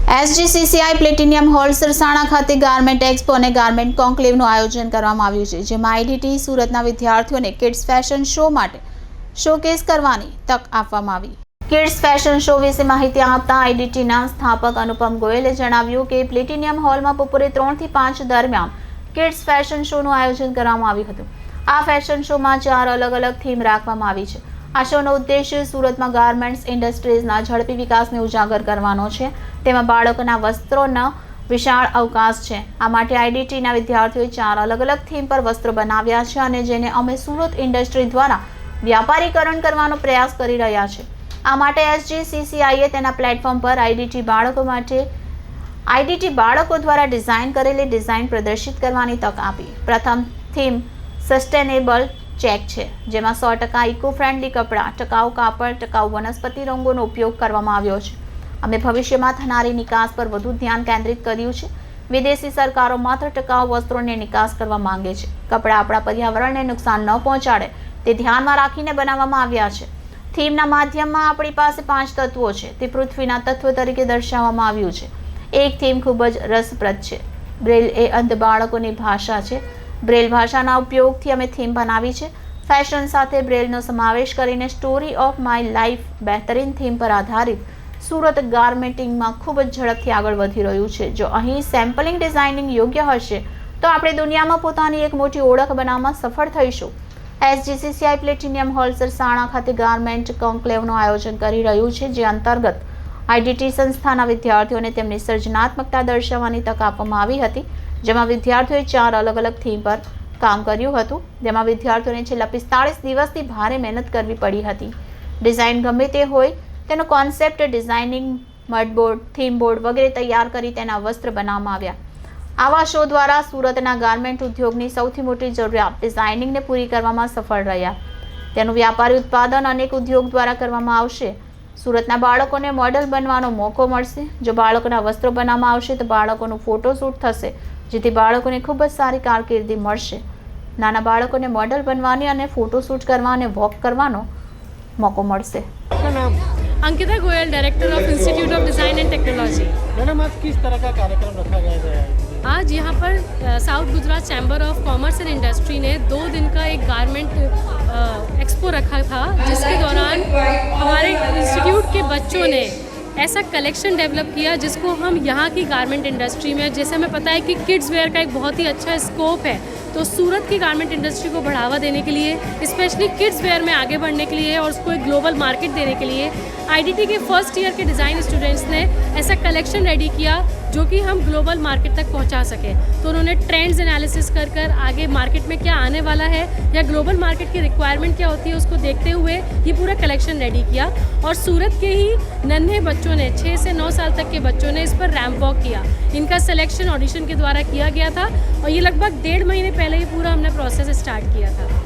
SGCCI platinum hall Sarsana ખાતે garment expo અને garment કોન્ક્લેવનું આયોજન કરવામાં આવ્યું છે, જેમાં IDT સુરતના વિદ્યાર્થીઓને કિડ્સ ફેશન શો માટે શોકેસ કરવાની તક આપવામાં આવી. કિડ્સ ફેશન શો વિશે માહિતી આપતા IDTના સ્થાપક અનુપમ ગોયલે જણાવ્યું કે પ્લેટિનિયમ હોલમાં બપોરે 3 થી 5 દરમિયાન કિડ્સ ફેશન શોનું આયોજન કરવામાં આવ્યું હતું. આ ફેશન શોમાં 4 અલગ-અલગ થીમ રાખવામાં આવી છે. આ શોનો ઉદ્દેશ્ય સુરતમાં ગાર્મેન્ટ્સ ઇન્ડસ્ટ્રીઝના ઝડપી વિકાસને ઉજાગર કરવાનો છે. તેમાં બાળકોના વસ્ત્રોનો વિશાળ અવકાશ છે. આ માટે IDTના વિદ્યાર્થીઓએ 4 અલગ-અલગ થીમ પર વસ્ત્રો બનાવ્યા છે અને જેને અમે સુરત ઇન્ડસ્ટ્રી દ્વારા વ્યાપારીકરણ કરવાનો પ્રયાસ કરી રહ્યા છે. આ માટે SGCCIએ તેના પ્લેટફોર્મ પર IDT બાળકો દ્વારા ડિઝાઇન કરેલી ડિઝાઇન પ્રદર્શિત કરવાની તક આપી. પ્રથમ થીમ સસ્ટેનેબલ ચેક છે, જેમાં 100% ઇકો ફ્રેન્ડલી કપડાં, ટકાઉ કાપડ, ટકાઉ વનસ્પતિ રંગોનો ઉપયોગ કરવામાં આવ્યો છે. અમે ભવિષ્યમાં થનારી નિકાસ પર વધુ ધ્યાન કેન્દ્રિત કર્યું છે. વિદેશી સરકારો માત્ર ટકાઉ વસ્ત્રોની નિકાસ કરવા માંગે છે. કપડાં આપણા પર્યાવરણને નુકસાન ન પહોંચાડે તે ધ્યાનમાં રાખીને બનાવવામાં આવ્યા છે. થીમના માધ્યમમાં આપણી પાસે 5 તત્વો છે. તે પૃથ્વીના તત્વ તરીકે દર્શાવવામાં આવ્યું છે. એક થીમ ખૂબ જ રસપ્રદ છે. બ્રેલ એ અંધ બાળકોની ભાષા છે. બ્રેલ ભાષાના ઉપયોગથી અમે થીમ બનાવી છે. ફેશન સાથે બ્રેલનો સમાવેશ કરીને સ્ટોરી ઓફ માય લાઈફ બહેતરીન થીમ પર આધારિત સુરત ગાર્મેન્ટિંગમાં ખૂબ જ ઝડપથી આગળ વધી રહ્યું છે. જો અહીં સેમ્પલિંગ ડિઝાઇનિંગ યોગ્ય હશે તો આપણે દુનિયામાં પોતાની એક મોટી ઓળખ બનાવવામાં સફળ થઈશું. SGCCI પ્લેટિનિયમ હોલ સરસાણા ખાતે ગાર્મેન્ટ કોન્ક્લેવનું આયોજન કરી રહ્યું છે, જે અંતર્ગત IDT સંસ્થાના વિદ્યાર્થીઓને તેમની સર્જનાત્મકતા દર્શાવવાની તક આપવામાં આવી હતી. જેમાં વિદ્યાર્થીઓએ 4 અલગ-અલગ થીમ પર કામ કર્યું હતું. જેમાં વિદ્યાર્થીઓને છેલ્લા 45 દિવસથી ભારે મહેનત કરવી પડી હતી. ડિઝાઇન ગમે તે હોય તેનો કોન્સેપ્ટ ડિઝાઇનિંગ, મડબોર્ડ, થીમ બોર્ડ વગેરે તૈયાર કરી તેના વસ્ત્ર બનાવવામાં આવ્યા. આવા શો દ્વારા સુરતના ગાર્મેન્ટ ઉદ્યોગની સૌથી મોટી જરૂરિયાત ડિઝાઇનિંગને પૂરી કરવામાં સફળ રહ્યા. તેનું વ્યાપારી ઉત્પાદન અનેક ઉદ્યોગ દ્વારા કરવામાં આવશે. સુરતના બાળકોને મોડલ બનવાનો મોકો મળશે. જો બાળકોના વસ્ત્રો બનાવવામાં આવશે તો બાળકોનું ફોટોશૂટ થશે, જેથી બાળકોને ખૂબ જ સારી કારકિર્દી મળશે. નાના બાળકોને મોડલ બનવાની અને ફોટોશૂટ કરવા અને વોક કરવાનો મોકો મળશે. Ankita Goyal, director of institute of design and technology. Madam, आज किस तरह का कार्यक्रम रखा गया है? आज यहाँ पर south Gujarat chamber of commerce and industry ने 2 दिन का एक गारमेंट एक्सपो रखा था, जिसके दौरान हमारे इंस्टीट्यूट के बच्चों ने ऐसा कलेक्शन डेवलप किया जिसको हम यहाँ की गारमेंट इंडस्ट्री में, जैसे हमें पता है कि किड्स वेयर का एक बहुत ही अच्छा स्कोप है, तो सूरत की गारमेंट इंडस्ट्री को बढ़ावा देने के लिए, स्पेशली किड्स वेयर में आगे बढ़ने के लिए और उसको एक ग्लोबल मार्केट देने के लिए IDT के फर्स्ट ईयर के डिज़ाइन स्टूडेंट्स ने ऐसा कलेक्शन रेडी किया जो कि हम ग्लोबल मार्केट तक पहुंचा सके. तो उन्होंने ट्रेंड्स एनालिसिस कर आगे मार्केट में क्या आने वाला है या ग्लोबल मार्केट की रिक्वायरमेंट क्या होती है उसको देखते हुए ये पूरा कलेक्शन रेडी किया. और सूरत के ही नन्हे बच्चों ने 6 से 9 साल तक के बच्चों ने इस पर रैम्प वॉक किया. इनका सिलेक्शन ऑडिशन के द्वारा किया गया था और ये लगभग 1.5 महीने पहले ये पूरा हमने प्रोसेस स्टार्ट किया था.